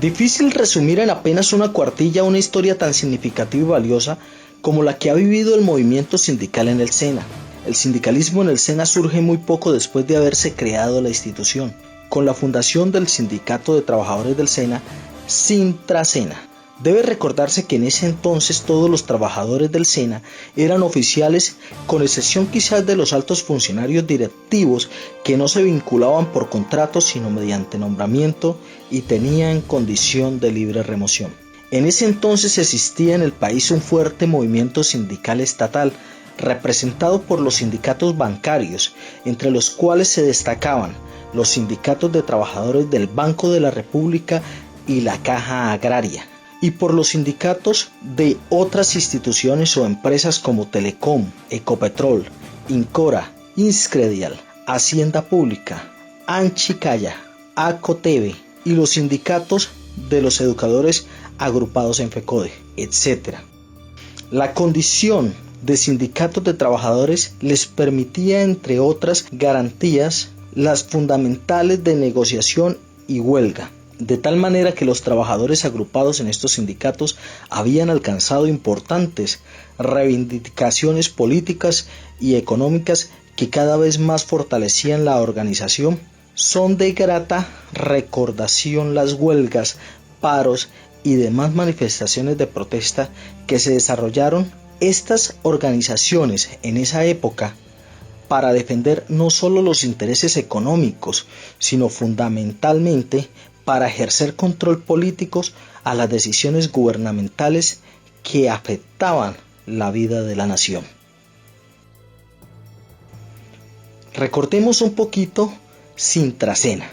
Difícil resumir en apenas una cuartilla una historia tan significativa y valiosa como la que ha vivido el movimiento sindical en el SENA. El sindicalismo en el SENA surge muy poco después de haberse creado la institución, con la fundación del Sindicato de Trabajadores del SENA, Sintrasena. Debe recordarse que en ese entonces todos los trabajadores del SENA eran oficiales, con excepción quizás de los altos funcionarios directivos que no se vinculaban por contrato sino mediante nombramiento y tenían condición de libre remoción. En ese entonces existía en el país un fuerte movimiento sindical estatal, representado por los sindicatos bancarios, entre los cuales se destacaban los sindicatos de trabajadores del Banco de la República y la Caja Agraria, y por los sindicatos de otras instituciones o empresas como Telecom, Ecopetrol, Incora, Inscredial, Hacienda Pública, Anchicaya, Acoteve y los sindicatos de los educadores agrupados en FECODE, etc. La condición de sindicatos de trabajadores les permitía, entre otras garantías, las fundamentales de negociación y huelga, de tal manera que los trabajadores agrupados en estos sindicatos habían alcanzado importantes reivindicaciones políticas y económicas que cada vez más fortalecían la organización. Son de grata recordación las huelgas, paros y demás manifestaciones de protesta que se desarrollaron estas organizaciones en esa época para defender no solo los intereses económicos, sino fundamentalmente para ejercer control político a las decisiones gubernamentales que afectaban la vida de la nación. Recordemos un poquito Sintrasena.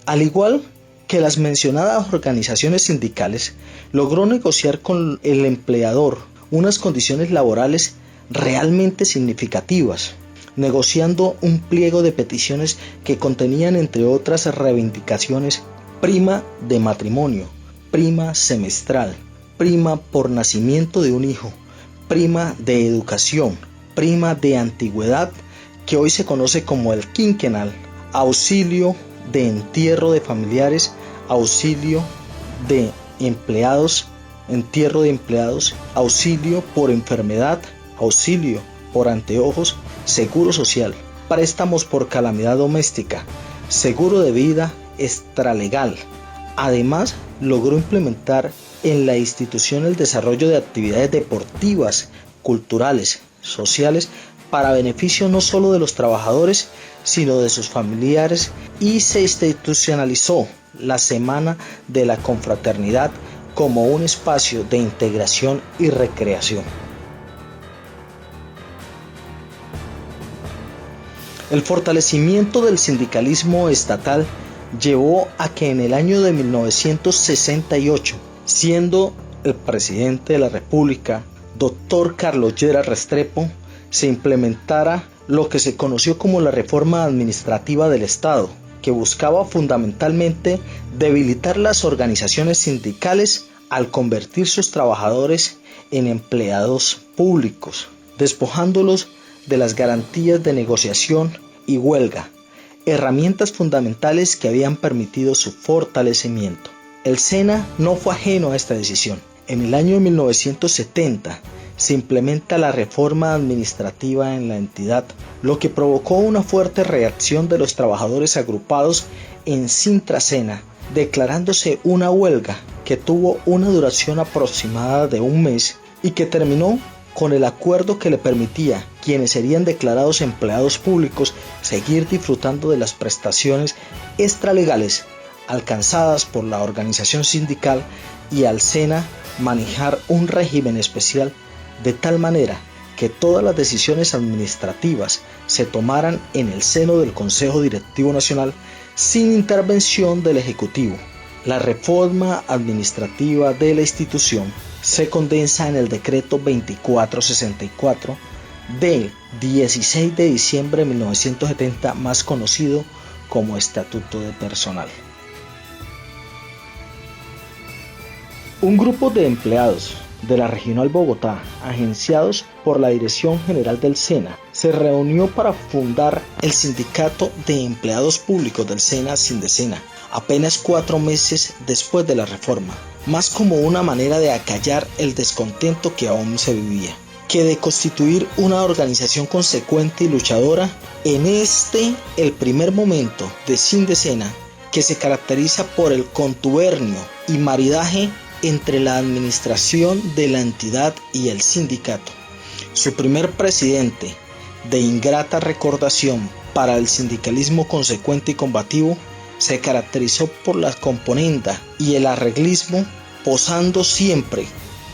Al igual que las mencionadas organizaciones sindicales, logró negociar con el empleador unas condiciones laborales realmente significativas, negociando un pliego de peticiones que contenían, entre otras reivindicaciones, prima de matrimonio, prima semestral, prima por nacimiento de un hijo, prima de educación, prima de antigüedad, que hoy se conoce como el quinquenal, auxilio de entierro de familiares, auxilio de empleados, entierro de empleados, auxilio por enfermedad, auxilio por anteojos, seguro social, préstamos por calamidad doméstica, seguro de vida extralegal. Además, logró implementar en la institución el desarrollo de actividades deportivas, culturales, sociales, para beneficio no solo de los trabajadores, sino de sus familiares, y se institucionalizó la Semana de la Confraternidad como un espacio de integración y recreación. El fortalecimiento del sindicalismo estatal llevó a que en el año de 1968, siendo el presidente de la República, Dr. Carlos Lleras Restrepo, se implementara lo que se conoció como la reforma administrativa del Estado, que buscaba fundamentalmente debilitar las organizaciones sindicales al convertir sus trabajadores en empleados públicos, despojándolos de las garantías de negociación y huelga, herramientas fundamentales que habían permitido su fortalecimiento. El SENA no fue ajeno a esta decisión. En el año 1970 se implementa la reforma administrativa en la entidad, lo que provocó una fuerte reacción de los trabajadores agrupados en Sintrasena, declarándose una huelga que tuvo una duración aproximada de un mes y que terminó con el acuerdo que le permitía a quienes serían declarados empleados públicos seguir disfrutando de las prestaciones extralegales alcanzadas por la organización sindical, y al SENA manejar un régimen especial de tal manera que todas las decisiones administrativas se tomaran en el seno del Consejo Directivo Nacional sin intervención del Ejecutivo. La reforma administrativa de la institución se condensa en el decreto 2464 del 16 de diciembre de 1970, más conocido como Estatuto de Personal. Un grupo de empleados de la Regional Bogotá, agenciados por la Dirección General del SENA, se reunió para fundar el Sindicato de Empleados Públicos del SENA, Sindesena, apenas 4 meses después de la reforma, más como una manera de acallar el descontento que aún se vivía, que de constituir una organización consecuente y luchadora en el primer momento de Sindecena, que se caracteriza por el contubernio y maridaje entre la administración de la entidad y el sindicato. Su primer presidente, de ingrata recordación para el sindicalismo consecuente y combativo, se caracterizó por la componenda y el arreglismo, posando siempre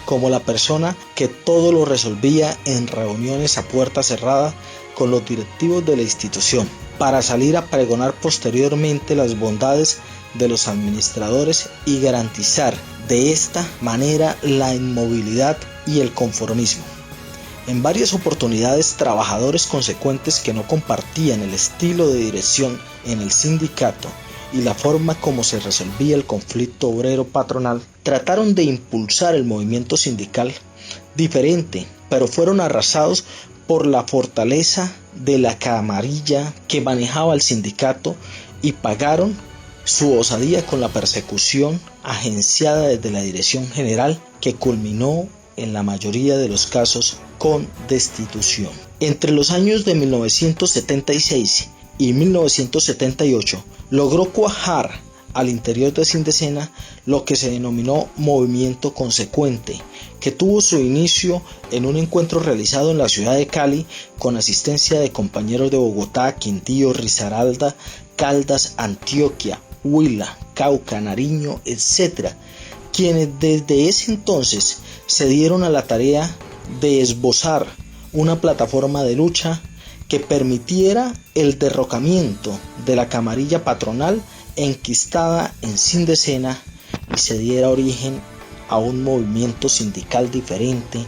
como la persona que todo lo resolvía en reuniones a puerta cerrada con los directivos de la institución, para salir a pregonar posteriormente las bondades de los administradores y garantizar de esta manera la inmovilidad y el conformismo. En varias oportunidades, trabajadores consecuentes que no compartían el estilo de dirección en el sindicato y la forma como se resolvía el conflicto obrero-patronal, trataron de impulsar el movimiento sindical diferente, pero fueron arrasados por la fortaleza de la camarilla que manejaba el sindicato y pagaron su osadía con la persecución agenciada desde la dirección general, que culminó en la mayoría de los casos con destitución. Entre los años de 1976 y 1978 logró cuajar al interior de Sindecena lo que se denominó movimiento consecuente, que tuvo su inicio en un encuentro realizado en la ciudad de Cali con asistencia de compañeros de Bogotá, Quindío, Risaralda, Caldas, Antioquia, Huila, Cauca, Nariño, etc., quienes desde ese entonces se dieron a la tarea de esbozar una plataforma de lucha que permitiera el derrocamiento de la camarilla patronal enquistada en Sindecena y se diera origen a un movimiento sindical diferente.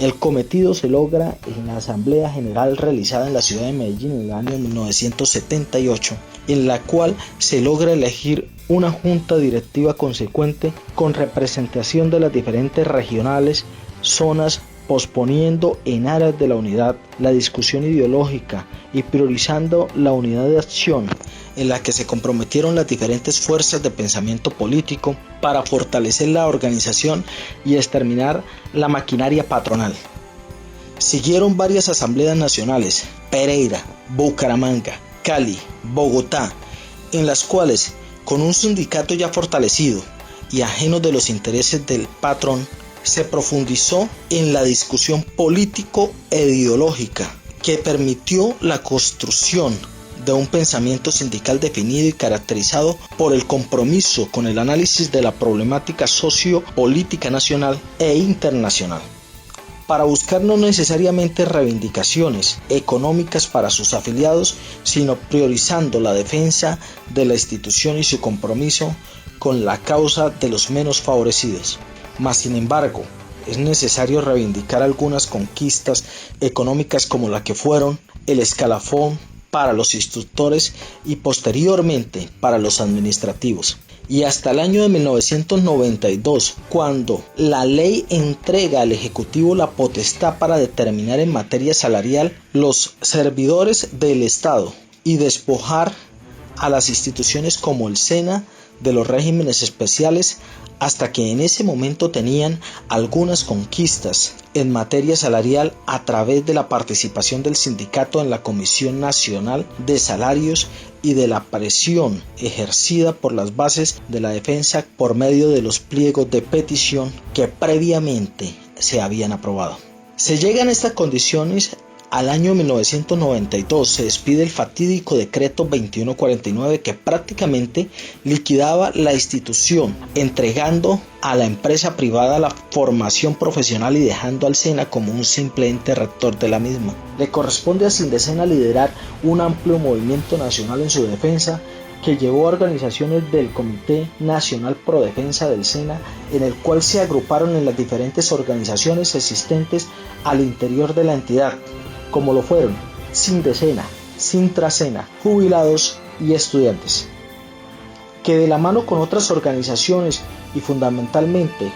El cometido se logra en la Asamblea General realizada en la ciudad de Medellín en el año 1978, en la cual se logra elegir una junta directiva consecuente con representación de las diferentes regionales, zonas, posponiendo en aras de la unidad la discusión ideológica y priorizando la unidad de acción, en la que se comprometieron las diferentes fuerzas de pensamiento político para fortalecer la organización y exterminar la maquinaria patronal. Siguieron varias asambleas nacionales, Pereira, Bucaramanga, Cali, Bogotá, en las cuales, con un sindicato ya fortalecido y ajeno de los intereses del patrón, se profundizó en la discusión político e ideológica que permitió la construcción de un pensamiento sindical definido y caracterizado por el compromiso con el análisis de la problemática sociopolítica nacional e internacional, para buscar no necesariamente reivindicaciones económicas para sus afiliados, sino priorizando la defensa de la institución y su compromiso con la causa de los menos favorecidos. Mas, sin embargo, es necesario reivindicar algunas conquistas económicas como la que fueron el escalafón para los instructores y posteriormente para los administrativos. Y hasta el año de 1992, cuando la ley entrega al Ejecutivo la potestad para determinar en materia salarial los servidores del Estado y despojar a las instituciones como el SENA de los regímenes especiales, hasta que en ese momento tenían algunas conquistas en materia salarial a través de la participación del sindicato en la Comisión Nacional de Salarios y de la presión ejercida por las bases de la defensa por medio de los pliegos de petición que previamente se habían aprobado. Se llegan a estas condiciones. Al año 1992 se despide el fatídico decreto 2149 que prácticamente liquidaba la institución, entregando a la empresa privada la formación profesional y dejando al SENA como un simple ente rector de la misma. Le corresponde a Sindecena liderar un amplio movimiento nacional en su defensa, que llevó a organizaciones del Comité Nacional Pro Defensa del SENA, en el cual se agruparon en las diferentes organizaciones existentes al interior de la entidad, como lo fueron Sindecena, Sintrasena, jubilados y estudiantes, que de la mano con otras organizaciones y fundamentalmente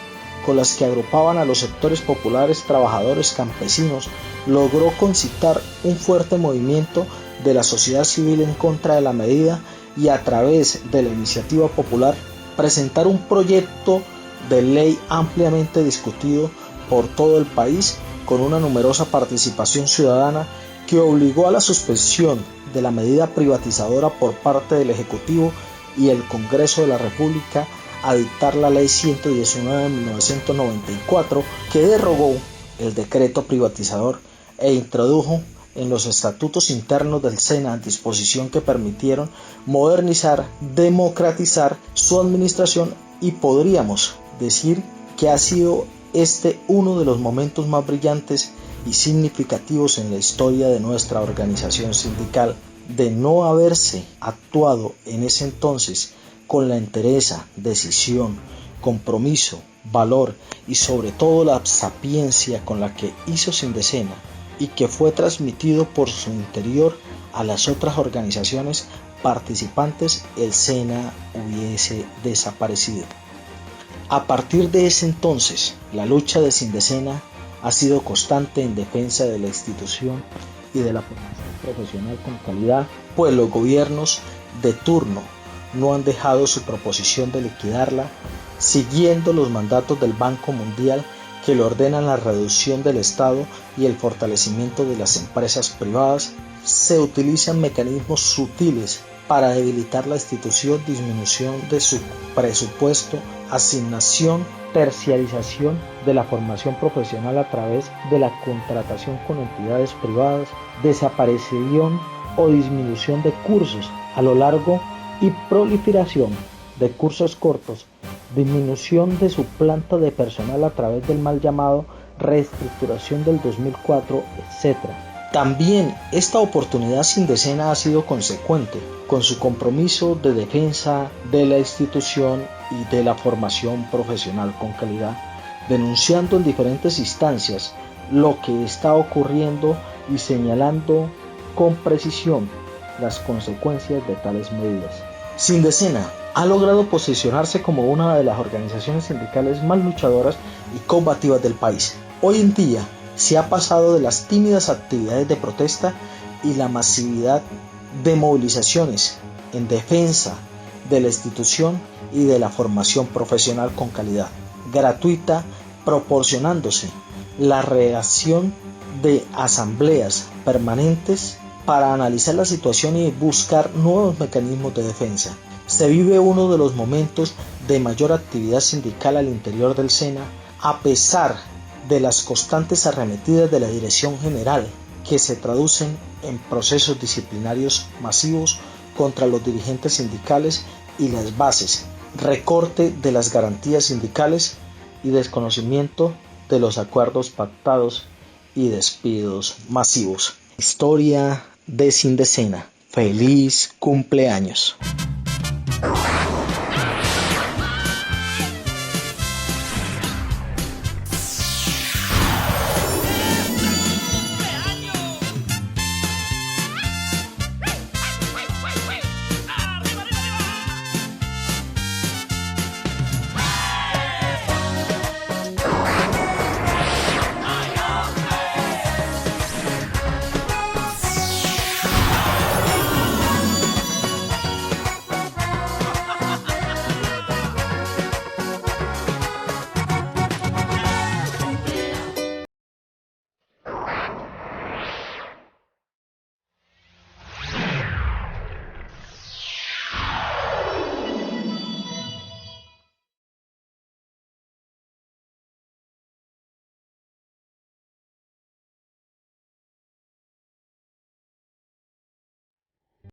con las que agrupaban a los sectores populares, trabajadores, campesinos, logró concitar un fuerte movimiento de la sociedad civil en contra de la medida y a través de la iniciativa popular presentar un proyecto de ley ampliamente discutido por todo el país con una numerosa participación ciudadana que obligó a la suspensión de la medida privatizadora por parte del Ejecutivo y el Congreso de la República a dictar la Ley 119 de 1994 que derogó el decreto privatizador e introdujo en los estatutos internos del SENA disposición que permitieron modernizar, democratizar su administración y podríamos decir que ha sido este uno de los momentos más brillantes y significativos en la historia de nuestra organización sindical. De no haberse actuado en ese entonces con la entereza, decisión, compromiso, valor y sobre todo la sapiencia con la que hizo Sindecena y que fue transmitido por su interior a las otras organizaciones participantes, el SENA hubiese desaparecido. A partir de ese entonces, la lucha de Sindecena ha sido constante en defensa de la institución y de la formación profesional con calidad, pues los gobiernos de turno no han dejado su proposición de liquidarla, siguiendo los mandatos del Banco Mundial que le ordenan la reducción del Estado y el fortalecimiento de las empresas privadas. Se utilizan mecanismos sutiles para debilitar la institución, disminución de su presupuesto, asignación, terciarización de la formación profesional a través de la contratación con entidades privadas, desaparición o disminución de cursos a lo largo y proliferación de cursos cortos, disminución de su planta de personal a través del mal llamado reestructuración del 2004, etc. También esta oportunidad Sindecena ha sido consecuente con su compromiso de defensa de la institución y de la formación profesional con calidad, denunciando en diferentes instancias lo que está ocurriendo y señalando con precisión las consecuencias de tales medidas. Sindecena ha logrado posicionarse como una de las organizaciones sindicales más luchadoras y combativas del país. Hoy en día se ha pasado de las tímidas actividades de protesta y la masividad de movilizaciones en defensa de la institución y de la formación profesional con calidad, gratuita, proporcionándose la reacción de asambleas permanentes para analizar la situación y buscar nuevos mecanismos de defensa. Se vive uno de los momentos de mayor actividad sindical al interior del SENA, a pesar de las constantes arremetidas de la Dirección General, que se traducen en procesos disciplinarios masivos contra los dirigentes sindicales y las bases, recorte de las garantías sindicales y desconocimiento de los acuerdos pactados y despidos masivos. Historia de Sindecena. Feliz cumpleaños.